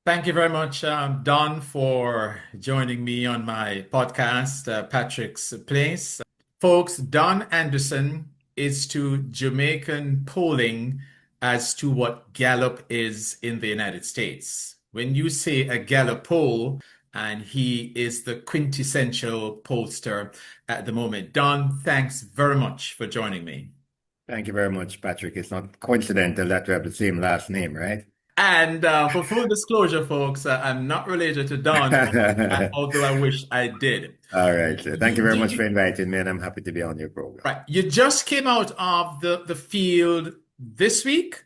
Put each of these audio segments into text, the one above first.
Thank you very much, Don, for joining me on my podcast, Patrick's Place. Folks, Don Anderson is to Jamaican polling as to what Gallup is in the United States. When you say a Gallup poll, and he is the quintessential pollster at the moment. Don, thanks very much for joining me. Thank you very much, Patrick. It's not coincidental that we have the same last name, right? And for full disclosure, folks, I'm not related to Don, although I wish I did. All right. So thank you very much for You, inviting me, and I'm happy to be on your program. right, you just came out of the field this week.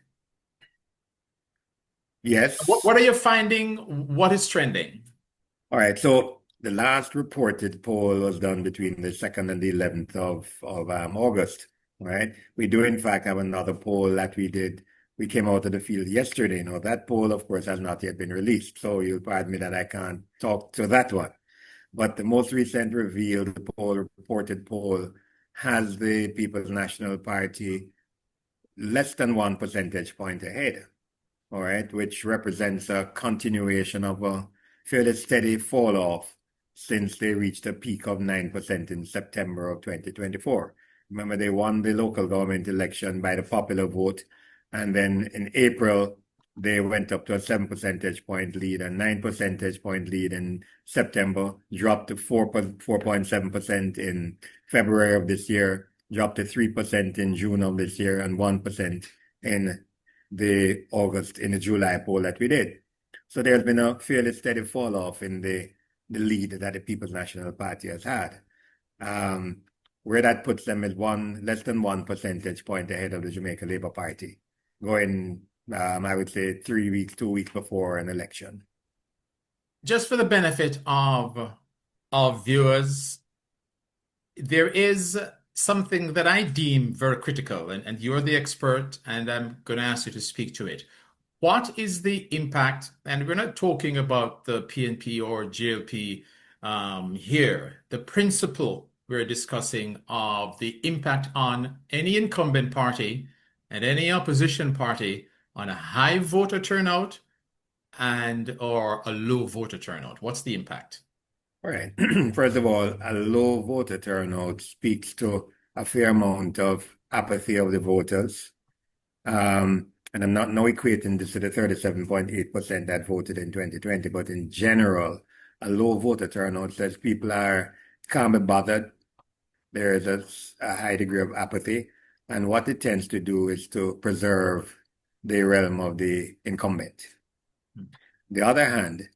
Yes. What are you finding? What is trending? All right. So the last reported poll was done between the 2nd and the 11th of August, right? We do, in fact, have another poll that we did. We came out of the field yesterday. Now, that poll, of course, has not yet been released. So you'll pardon me that I can't talk to that one. But the most recent revealed reported poll has the People's National Party less than 1 percentage point ahead, all right, which represents a continuation of a fairly steady fall off since they reached a peak of 9% in September of 2024. Remember, they won the local government election by the popular vote, and then in April, they went up to a 7 percentage point lead, a 9 percentage point lead in September, dropped to 4.7% in February of this year, dropped to 3% in June of this year, and 1% in the July poll that we did. So there's been a fairly steady fall off in the lead that the People's National Party has had. Where that puts them is less than 1 percentage point ahead of the Jamaica Labour Party, going I would say 3 weeks, 2 weeks before an election. Just for the benefit of viewers, there is something that I deem very critical, and you're the expert, and I'm going to ask you to speak to it. What is the impact? And we're not talking about the PNP or GLP here. The principle we're discussing of the impact on any incumbent party and any opposition party on a high voter turnout and or a low voter turnout. What's the impact? All right. First of all, a low voter turnout speaks to a fair amount of apathy of the voters. And I'm not now equating this to the 37.8% that voted in 2020, but in general, a low voter turnout says people can't be bothered. There is a high degree of apathy. And what it tends to do is to preserve the realm of the incumbent. The other hand,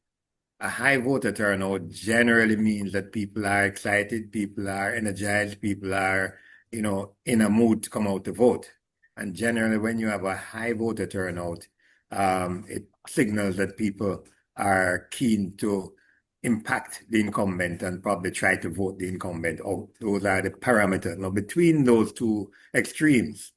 a high voter turnout generally means that people are excited, people are energized, people are, in a mood to come out to vote. And generally, when you have a high voter turnout, it signals that people are keen to impact the incumbent and probably try to vote the incumbent out. Those are the parameters. Now, between those two extremes,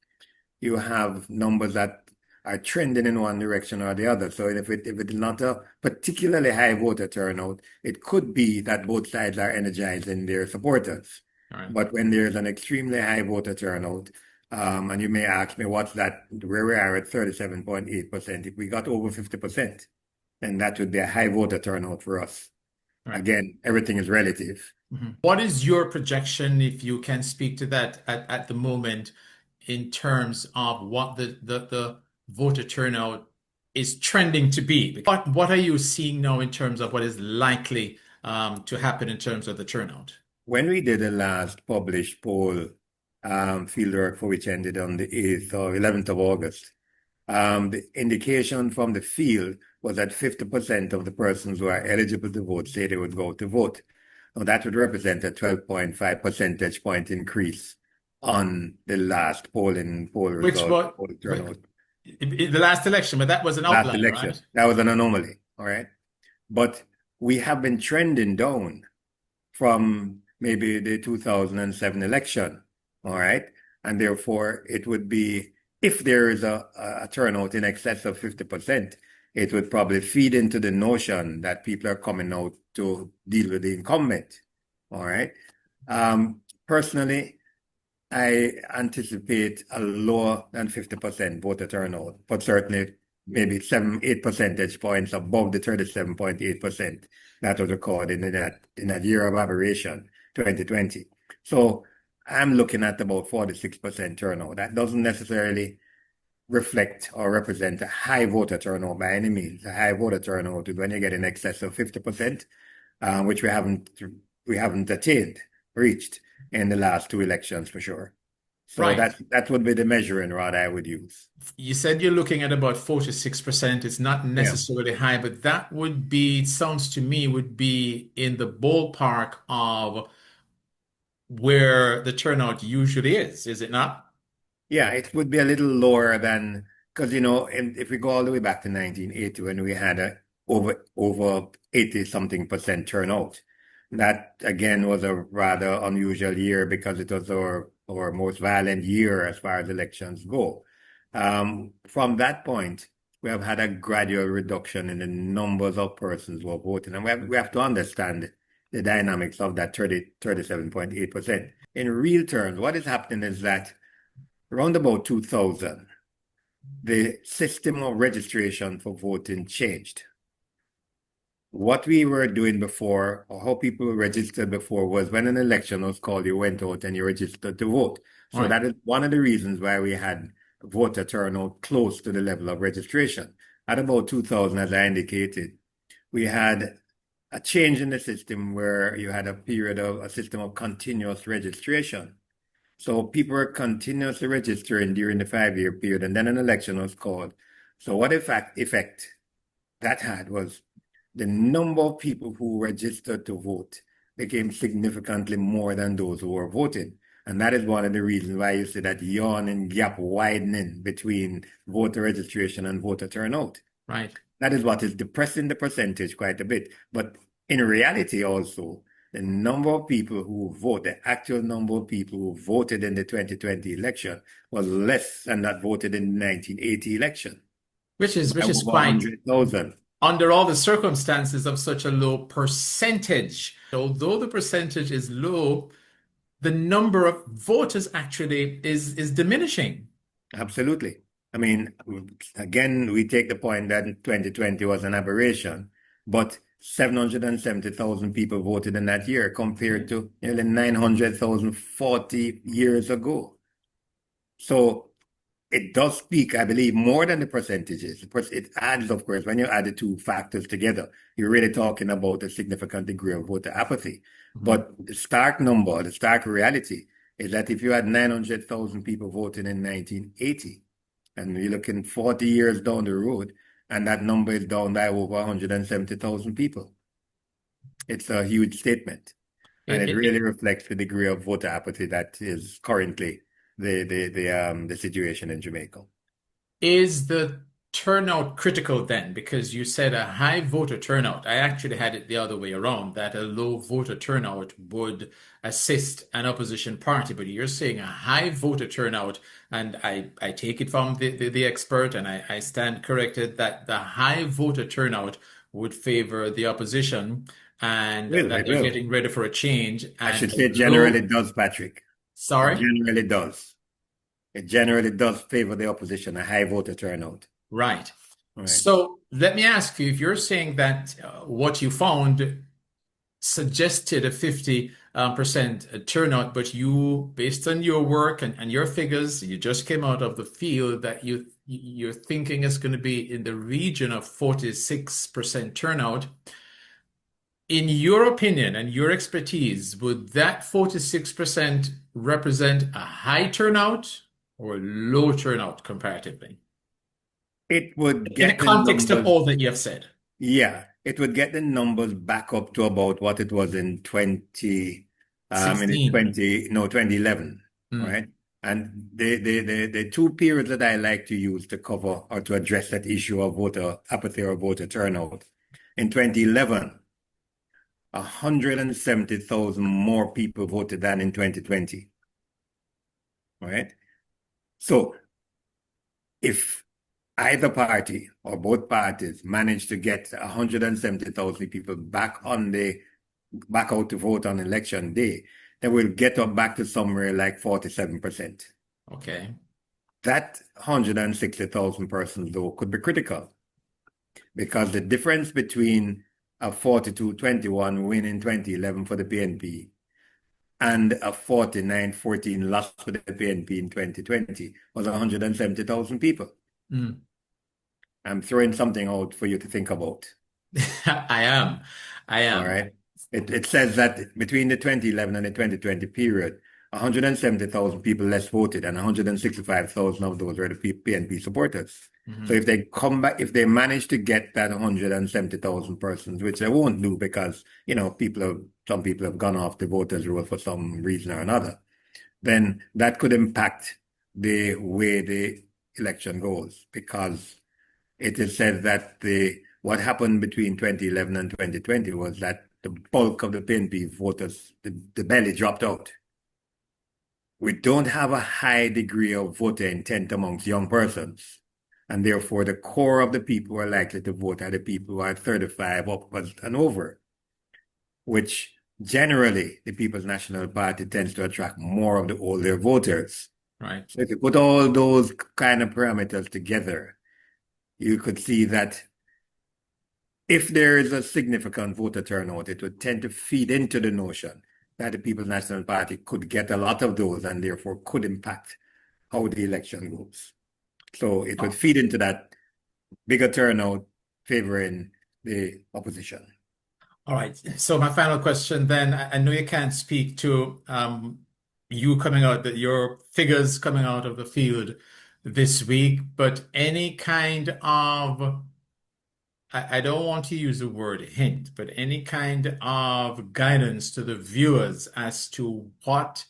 you have numbers that are trending in one direction or the other. So if it's not a particularly high voter turnout, it could be that both sides are energizing their supporters. All right. But when there's an extremely high voter turnout, and you may ask me what's that, where we are at 37.8%, if we got over 50%, then that would be a high voter turnout for us. All right. Again, everything is relative. Mhm. What is your projection, if you can speak to that at the moment, in terms of what the voter turnout is trending to be? What are you seeing now in terms of what is likely to happen in terms of the turnout? When we did the last published poll, fieldwork for which ended on the 8th or 11th of August, the indication from the field was that 50% of the persons who are eligible to vote say they would go to vote. Now, that would represent a 12.5 percentage point increase on the last poll Which result, was poll turnout, the last election, but that was an last outlier, election. right? That was an anomaly, all right? But we have been trending down from maybe the 2007 election, all right? And therefore, it would be, if there is a turnout in excess of 50%, it would probably feed into the notion that people are coming out to deal with the incumbent, all right? Personally, I anticipate a lower than 50% voter turnout, but certainly maybe 8 percentage points above the 37.8% that was recorded in that year of aberration, 2020. So I'm looking at about 46% turnout. That doesn't necessarily reflect or represent a high voter turnout by any means. A high voter turnout is when you get in excess of 50%, which we haven't reached in the last two elections for sure. So Right. that would be the measuring rod I would use. You said you're looking at about 46%. It's not Yeah. necessarily high, but that would be, sounds to me, would be in the ballpark of where the turnout usually is it not? Yeah, it would be a little lower than because if we go all the way back to 1980 when we had a over 80 something percent turnout, that again was a rather unusual year because it was our most violent year as far as elections go. From that point, we have had a gradual reduction in the numbers of persons who are voting, and we have to understand the dynamics of that 37.8%. In real terms, what is happening is that around about 2000, the system of registration for voting changed. What we were doing before, or how people registered before, was when an election was called, you went out and you registered to vote. So Right. that is one of the reasons why we had voter turnout close to the level of registration. At about 2000, as I indicated, we had a change in the system where you had a system of continuous registration. So people were continuously registering during the 5 year period, and then an election was called. So what effect that had was the number of people who registered to vote became significantly more than those who were voting. And that is one of the reasons why you see that yawning gap widening between voter registration and voter turnout. Right. That is what is depressing the percentage quite a bit. But in reality, also, the number of people who vote, the actual number of people who voted in the 2020 election was less than that voted in the 1980 election by Which is over quite 100,000. under all the circumstances of such a low percentage. Although the percentage is low, the number of voters actually is diminishing. Absolutely. I mean, again, we take the point that 2020 was an aberration, but 770,000 people voted in that year compared to nearly 900,000 40 years ago. So it does speak, I believe, more than the percentages. It adds, of course, when you add the two factors together, you're really talking about a significant degree of voter apathy. Mhm. But the stark number, the stark reality is that if you had 900,000 people voting in 1980, and you're looking 40 years down the road, and that number is down by over 170,000 people, it's a huge statement. And It, it it, really it reflects the degree of voter apathy that is currently the situation in Jamaica. is the turnout critical then? Because you said a high voter turnout. I actually had it the other way around, that a low voter turnout would assist an opposition party. But you're saying a high voter turnout, and I take it from the expert, and I stand corrected that the high voter turnout would favor the opposition and Will, that it they're will. getting ready for a change. I And should a say generally low, does, Patrick. It sorry? generally does. It generally does favor the opposition, a high voter turnout. Right. Right. So let me ask you, if you're saying that what you found suggested a 50 percent turnout, but you, based on your work and your figures, you just came out of the field that you're thinking is going to be in the region of 46% turnout. In your opinion and your expertise, would that 46% represent a high turnout or low turnout comparatively? It would In the get the context of numbers, all that you have said. yeah, it would get the numbers back up to about what it was in 16. 2011, Mm. right? And the two periods that I like to use to cover or to address that issue of voter apathy or voter turnout. In 2011, 170,000 more people voted than in 2020, right? So if either party or both parties manage to get 170,000 people back out to vote on election day, then we'll get up back to somewhere like 47%. Okay. That 160,000 persons, though, could be critical because the difference between a 42-21 win in 2011 for the PNP and a 49-14 loss for the PNP in 2020 was 170,000 people. Mm. I'm throwing something out for you to think about. I am. I All am. right. It says that between the 2011 and the 2020 period, 170,000 people less voted, and 165,000 of those were the PNP supporters. So Mhm. if they come back, if they manage to get that 170,000 persons, which they won't do because, some people have gone off the voters' roll for some reason or another, then that could impact the way the election goes because it is said that the what happened between 2011 and 2020 was that the bulk of the PNP voters, the belly dropped out. We don't have a high degree of voter intent amongst young persons. And therefore, the core of the people who are likely to vote are the people who are 35 upwards and over, which generally the People's National Party tends to attract more of the older voters. Right. So if you put all those kind of parameters together, you could see that if there is a significant voter turnout, it would tend to feed into the notion that the People's National Party could get a lot of those and therefore could impact how the election goes. So it would feed into that bigger turnout favoring the opposition. All right. So my final question then, I know you can't speak to you coming out, that your figures coming out of the field this week, but any kind of, I don't want to use the word hint, but any kind of guidance to the viewers as to what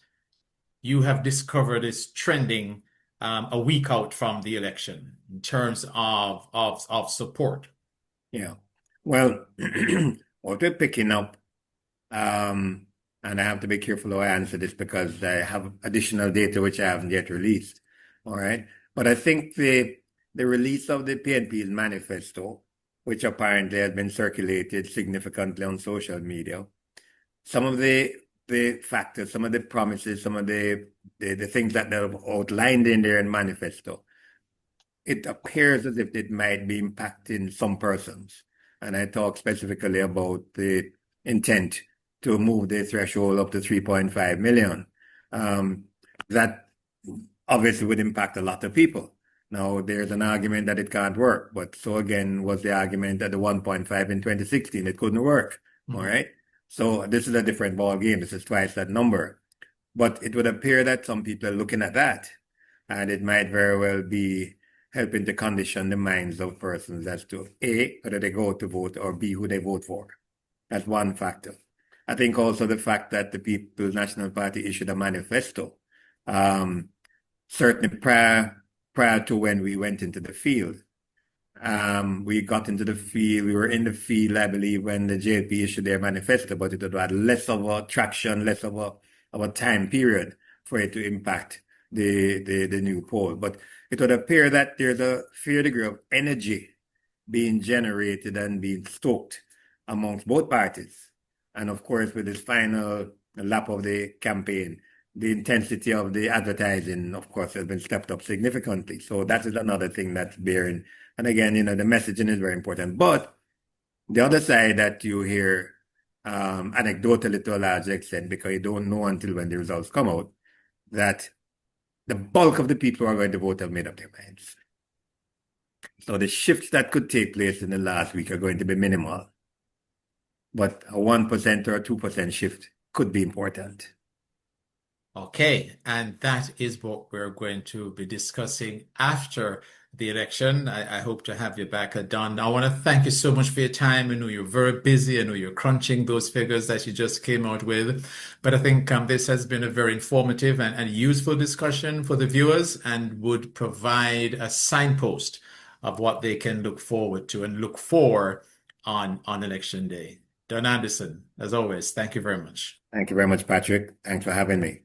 you have discovered is trending a week out from the election in terms of support. Yeah. Well, what we're picking up, um, and I have to be careful how I answer this because I have additional data which I haven't yet released. All right. But I think the release of the PNP's manifesto, which apparently has been circulated significantly on social media, some of the factors, some of the promises, some of the things that they've outlined in their manifesto, it appears as if it might be impacting some persons. And I talk specifically about the intent to move the threshold up to 3.5 million. Um, that obviously would impact a lot of people. Now, there's an argument that it can't work, but so again was the argument that the 1.5 in 2016, it couldn't work. All Mhm. right. So this is a different ball game. This is twice that number. But it would appear that some people are looking at that, and it might very well be helping to condition the minds of persons as to A, whether they go to vote, or B, who they vote for. That's one factor. I think also the fact that the People's National Party issued a manifesto, um, certainly prior to when we went into the field. We got into the field, we were in the field, I believe, when the JLP issued their manifesto, but it would have less of a traction, less of a time period for it to impact the new poll. But it would appear that there's a fair degree of energy being generated and being stoked amongst both parties. And of course, with this final lap of the campaign, the intensity of the advertising, of course, has been stepped up significantly. So that is another thing that's bearing. And again, the messaging is very important. But the other side that you hear anecdotally to a large extent, because you don't know until when the results come out, that the bulk of the people who are going to vote have made up their minds. So the shifts that could take place in the last week are going to be minimal. But a 1% or a 2% shift could be important. Okay, and that is what we're going to be discussing after the election. I hope to have you back, Don. I want to thank you so much for your time. I know you're very busy. I know you're crunching those figures that you just came out with. But I think this has been a very informative and useful discussion for the viewers and would provide a signpost of what they can look forward to and look for on election day. Don Anderson, as always, thank you very much. Thank you very much, Patrick. Thanks for having me.